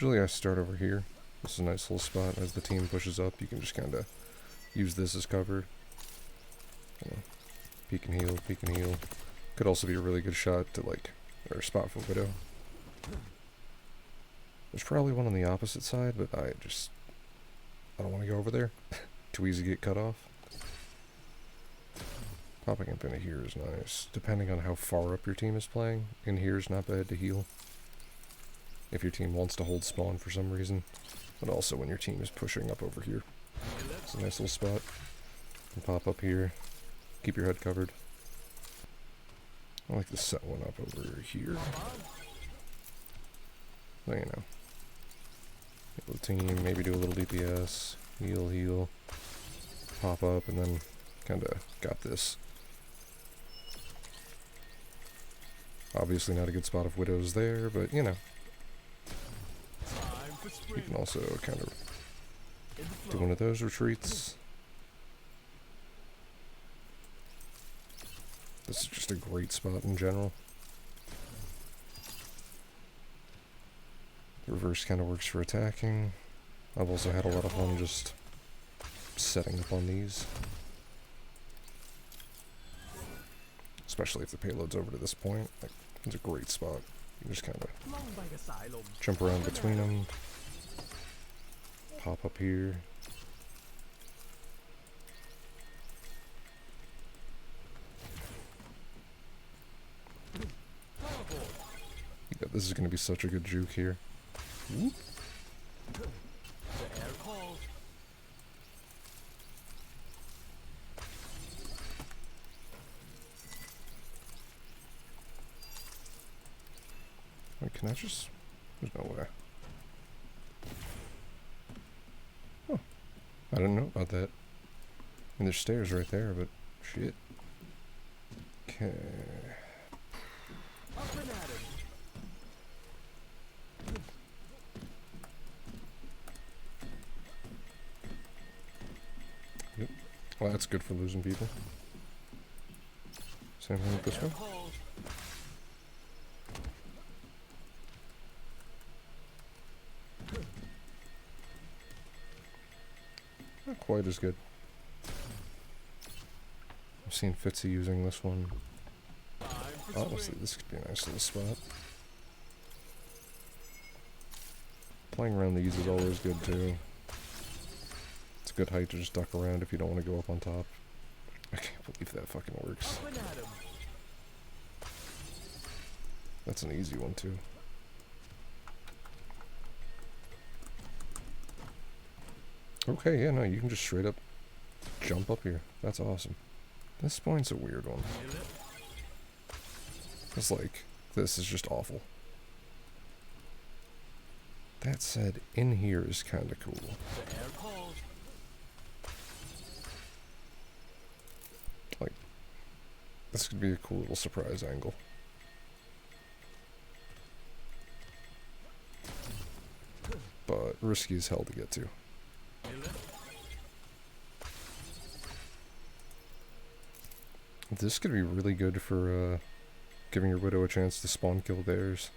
Usually I start over here. This is a nice little spot. As the team pushes up, you can just kind of use this as cover. Peek and heal, peek and heal. Could also be a really good shot to like, or spot for Widow. There's probably one on the opposite side, but I don't want to go over there. Too easy to get cut off. Popping up into here is nice. Depending on how far up your team is playing, in here is not bad to heal. If your team wants to hold spawn for some reason. But also when your team is pushing up over here. It's a nice little spot. You can pop up here. Keep your head covered. I like to set one up over here. So, you know. Heal the team, maybe do a little DPS. Heal, heal. Pop up, and then kinda got this. Obviously not a good spot if Widow's there, but you know. You can also kind of do one of those retreats. This is just a great spot in general. The reverse kind of works for attacking. I've also had a lot of fun just setting up on these. Especially if the payload's over to this point. Like, it's a great spot. You just kind of jump around between them. Pop up here. Yeah, this is going to be such a good juke here. Whoop. Wait, can I just... There's no way. Oh. I didn't know about that. And there's stairs right there, but shit. Okay. Yep. Well, that's good for losing people. Same thing with this one. Not quite as good. I've seen Fitzy using this one. Honestly, this could be a nice little spot. Playing around these is always good too. It's a good height to just duck around if you don't want to go up on top. I can't believe that fucking works. That's an easy one too. Okay, yeah, no, you can just straight up jump up here. That's awesome. This point's a weird one. It's like, this is just awful. That said, in here is kinda cool. Like, this could be a cool little surprise angle. But risky as hell to get to. This could be really good for giving your Widow a chance to spawn kill theirs.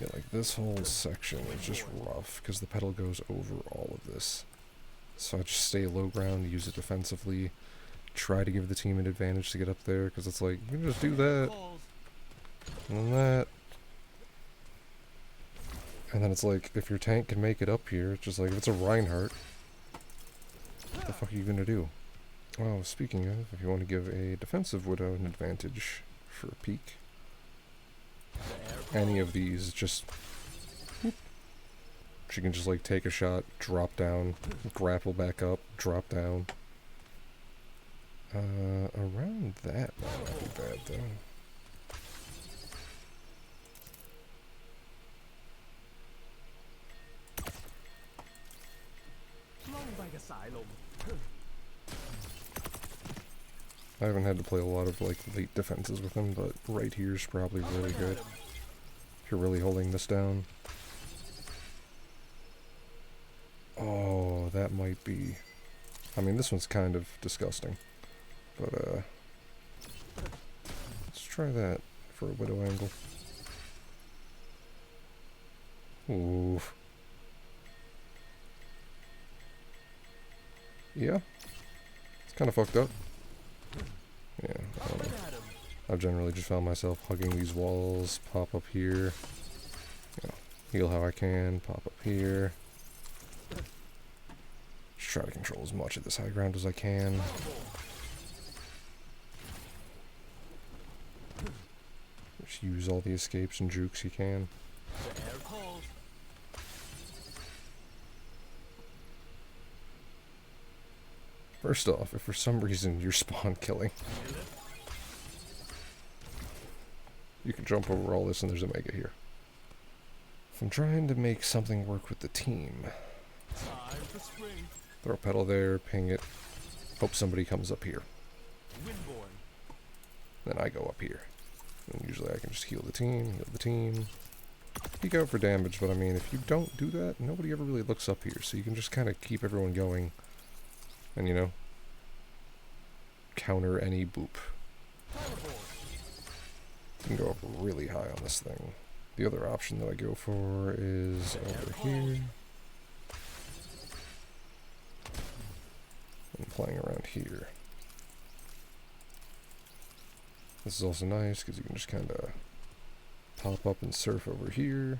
Yeah, like this whole section is just rough because the pedal goes over all of this. So I just stay low ground, use it defensively, try to give the team an advantage to get up there because it's like, you can just do that, and then that. And then it's like, if your tank can make it up here, it's just like, if it's a Reinhardt, what the fuck are you gonna do? Well, speaking of, if you want to give a defensive Widow an advantage for a peek, any of these, just... Whoop. She can just like take a shot, drop down, grapple back up, drop down. Around that might not be bad though. I haven't had to play a lot of like late defenses with him, but right here is probably really good. If you're really holding this down. Oh, that might be... I mean, this one's kind of disgusting. But, let's try that for a Widow angle. Ooh. Yeah. It's kind of fucked up. Yeah. I've generally just found myself hugging these walls, pop up here. You know, heal how I can, pop up here. Just try to control as much of this high ground as I can. Just use all the escapes and jukes you can. First off, if for some reason you're spawn killing, you can jump over all this and there's a mega here. If I'm trying to make something work with the team, throw a pedal there, ping it, hope somebody comes up here. Then I go up here. And usually I can just heal the team, peek out for damage, but I mean, if you don't do that, nobody ever really looks up here, so you can just kind of keep everyone going and, you know, counter any boop. You can go up really high on this thing. The other option that I go for is over here. And playing around here. This is also nice because you can just kind of pop up and surf over here.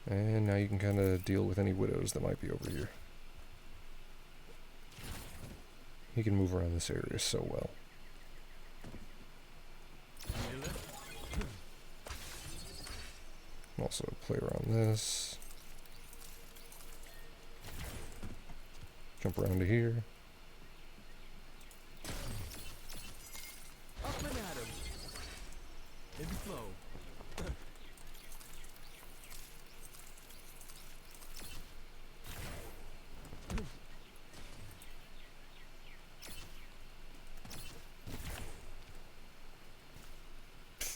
And now you can kind of deal with any widows that might be over here. He can move around this area so well. Also play around this. Jump around to here.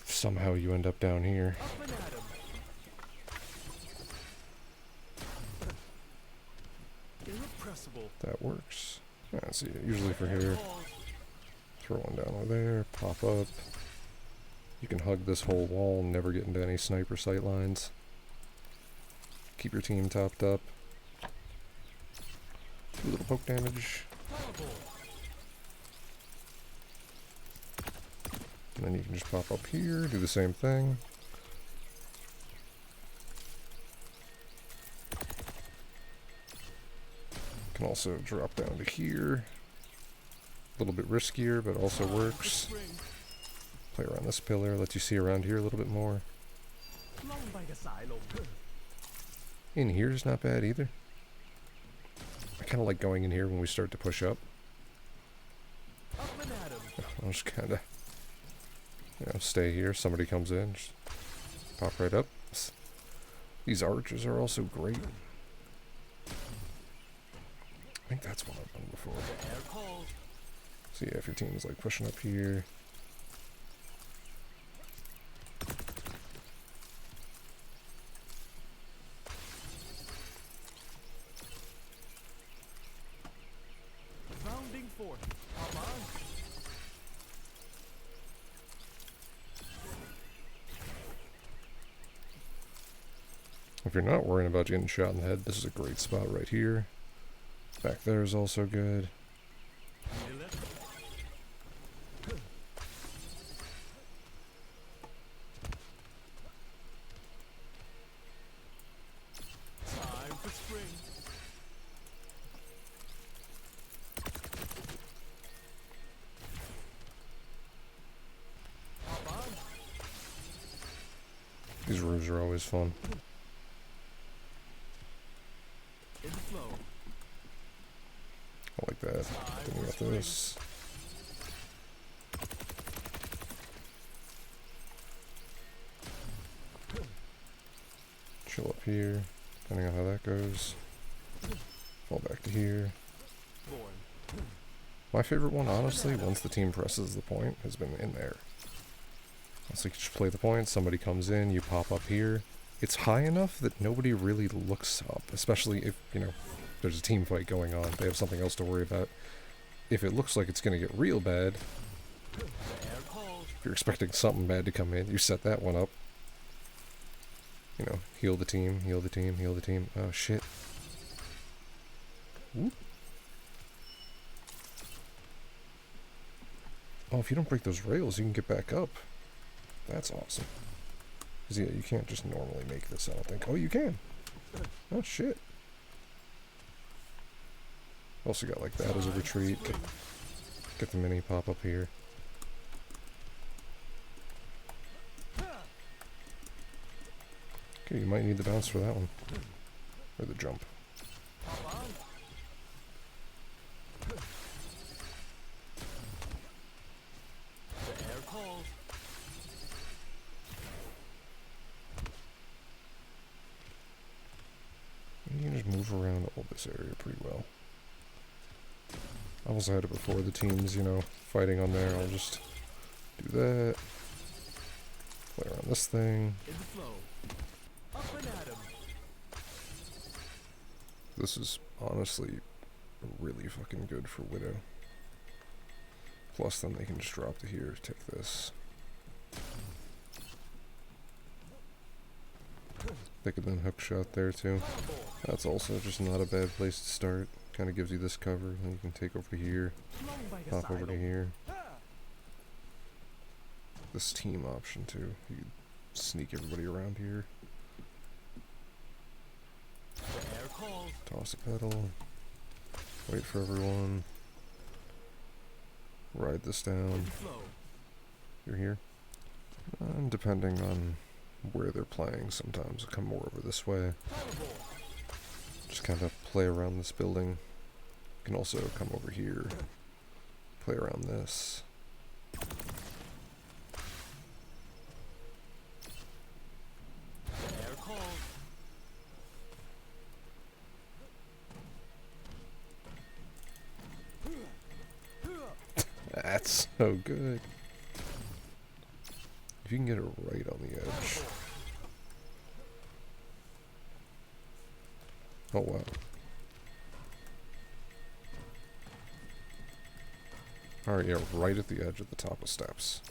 Somehow you end up down here. That works. Yeah, see, usually for here, throw one down over there, pop up. You can hug this whole wall and never get into any sniper sight lines. Keep your team topped up. Do a little poke damage. And then you can just pop up here, do the same thing. Can also drop down to here. A little bit riskier, but also works. Play around this pillar, lets you see around here a little bit more. In here is not bad either. I kind of like going in here when we start to push up. I'll just kind of, you know, stay here. Somebody comes in, just pop right up. These arches are also great. I think that's what I've done before. So yeah, if your team is like pushing up here. If you're not worrying about getting shot in the head, this is a great spot right here. Back there is also good. These roofs are always fun. I like that. Then we got this. Chill up here, depending on how that goes. Fall back to here. My favorite one, honestly, once the team presses the point, has been in there. So you just play the point, somebody comes in, you pop up here. It's high enough that nobody really looks up, especially if, you know, there's a team fight going on. They have something else to worry about. If it looks like it's going to get real bad, if you're expecting something bad to come in, you set that one up. You know, heal the team, heal the team, heal the team. Oh shit. Whoop. Oh, if you don't break those rails, you can get back up. That's awesome. 'Cause yeah, you can't just normally make this, I don't think. Oh, you can. Oh shit. Also got like that as a retreat. Get the mini pop up here. Okay, you might need the bounce for that one. Or the jump. You can just move around all this area pretty well. I've also had it before, the teams, you know, fighting on there. I'll just do that. Play around this thing. This is honestly really fucking good for Widow. Plus then they can just drop to here, take this. They could then hook shot there too. That's also just not a bad place to start. Kind of gives you this cover, then you can take over here, pop over to here. This team option too. You can sneak everybody around here. Toss a pedal. Wait for everyone. Ride this down. You're here. And depending on where they're playing, sometimes I'll come more over this way. Just kind of play around this building. You can also come over here, play around this. That's so good. If you can get it right on the edge. Oh wow. Alright, yeah, right at the edge of the top of steps.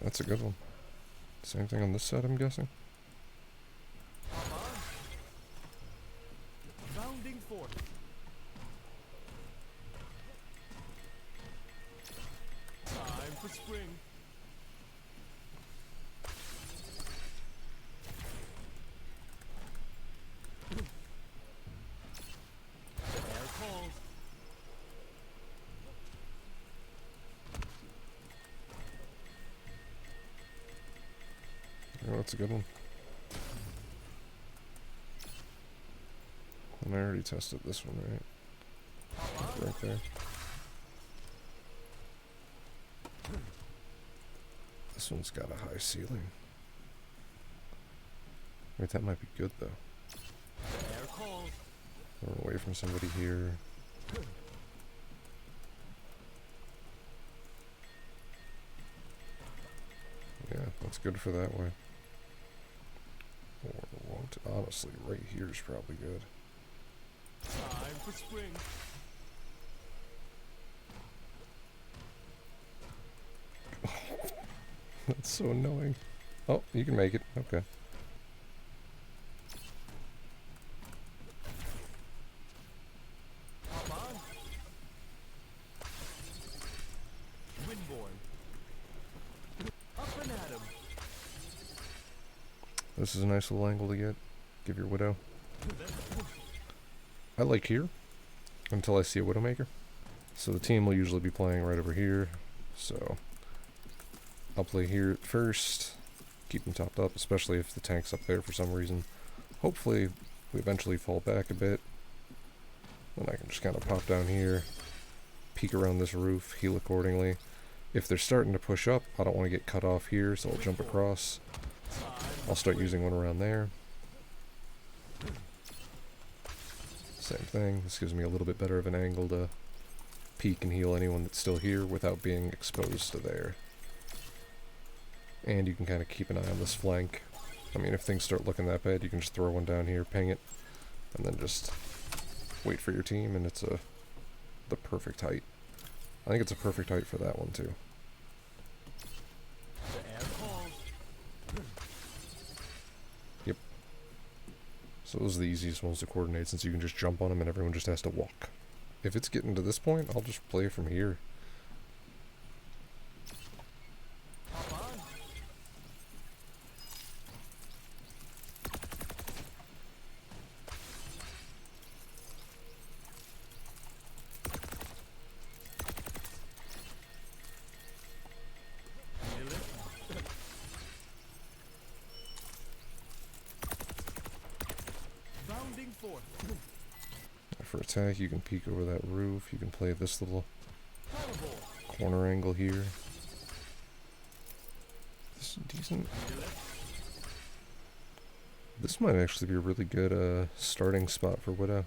That's a good one. Same thing on this side, I'm guessing. Rounding forth. Time for spring. Air calls. Oh, that's a good one. And I already tested this one, right? Right there. This one's got a high ceiling. Wait, that might be good though. Air calls. Run away from somebody here. Yeah, that's good for that way. Or won't. Honestly, right here is probably good. Time for spring. That's so annoying. Oh, you can make it. Okay. Hop on. Windborne. Up and at 'em. This is a nice little angle to get. Give your Widow. I like here until I see a Widowmaker. So the team will usually be playing right over here. So I'll play here at first. Keep them topped up, especially if the tank's up there for some reason. Hopefully we eventually fall back a bit. Then I can just kind of pop down here, peek around this roof, heal accordingly. If they're starting to push up, I don't want to get cut off here, so I'll jump across. I'll start using one around there. Same thing. This gives me a little bit better of an angle to peek and heal anyone that's still here without being exposed to there. And you can kind of keep an eye on this flank. I mean, if things start looking that bad, you can just throw one down here, ping it, and then just wait for your team, and it's the perfect height. I think it's a perfect height for that one, too. The air calls. Yep. So those are the easiest ones to coordinate, since you can just jump on them and everyone just has to walk. If it's getting to this point, I'll just play from here. Hop on. Feel it. Bounding forth. For attack, you can peek over that roof. You can play this little Fireball. corner angle here. This is decent. Feel it. This might actually be a really good starting spot for Widow.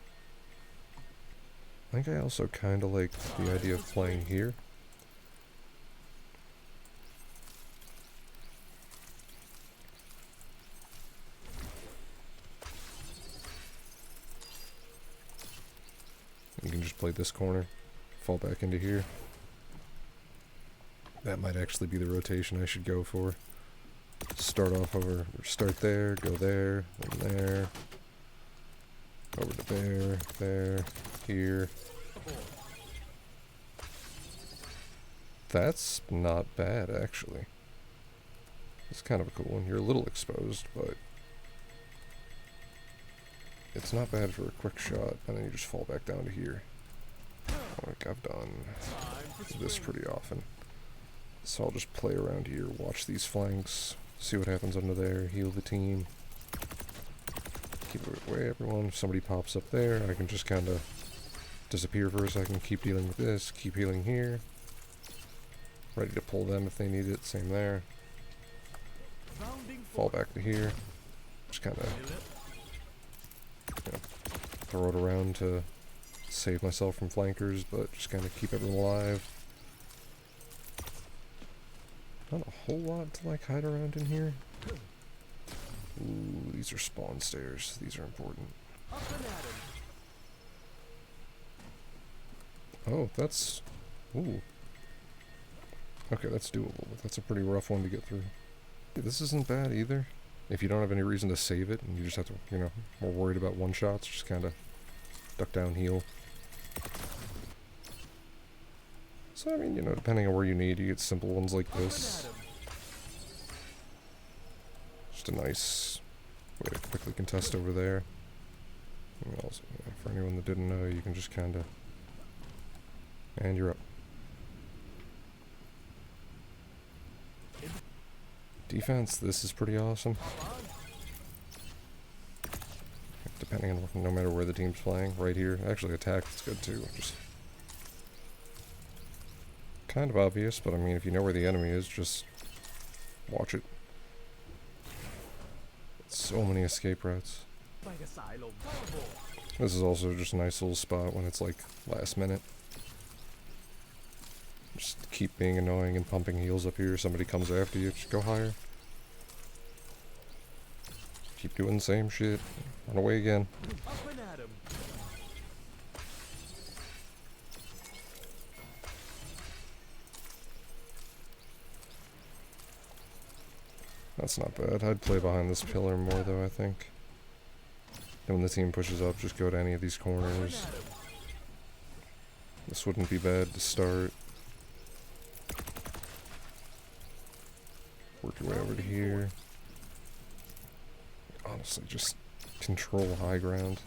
I think I also kind of like the idea of playing here. You can just play this corner, fall back into here. That might actually be the rotation I should go for. Start off over, start there, go there, then there, over to there, here. That's not bad, actually. It's kind of a cool one. You're a little exposed, but it's not bad for a quick shot, and then you just fall back down to here. Like I've done this pretty often. So I'll just play around here, watch these flanks, see what happens under there, heal the team. Keep away everyone. If somebody pops up there, I can just kind of disappear for a second, keep dealing with this, keep healing here. Ready to pull them if they need it, same there. Fall back to here. Just kind of throw it around to save myself from flankers, but just kind of keep everyone alive. Not a whole lot to like hide around in here. Ooh, these are spawn stairs. These are important. Oh, that's... Ooh. Okay, that's doable, but that's a pretty rough one to get through. This isn't bad either. If you don't have any reason to save it, and you just have to, you know, more worried about one-shots, just kind of duck down, heal. So, I mean, you know, depending on where you need, you get simple ones like this. Just a nice way to quickly contest over there. And also, you know, for anyone that didn't know, you can just kind of... And you're up. Defense, this is pretty awesome. Depending on, no matter where the team's playing, right here. Actually, attack is good too. Just kind of obvious, but I mean, if you know where the enemy is, just watch it. So many escape routes. This is also just a nice little spot when it's like last minute. Just keep being annoying and pumping heals up here. Somebody comes after you, just go higher. Keep doing the same shit. Run away again. That's not bad. I'd play behind this pillar more though, I think. And when the team pushes up, just go to any of these corners. This wouldn't be bad to start. Work your way over to here. Honestly, just control high ground.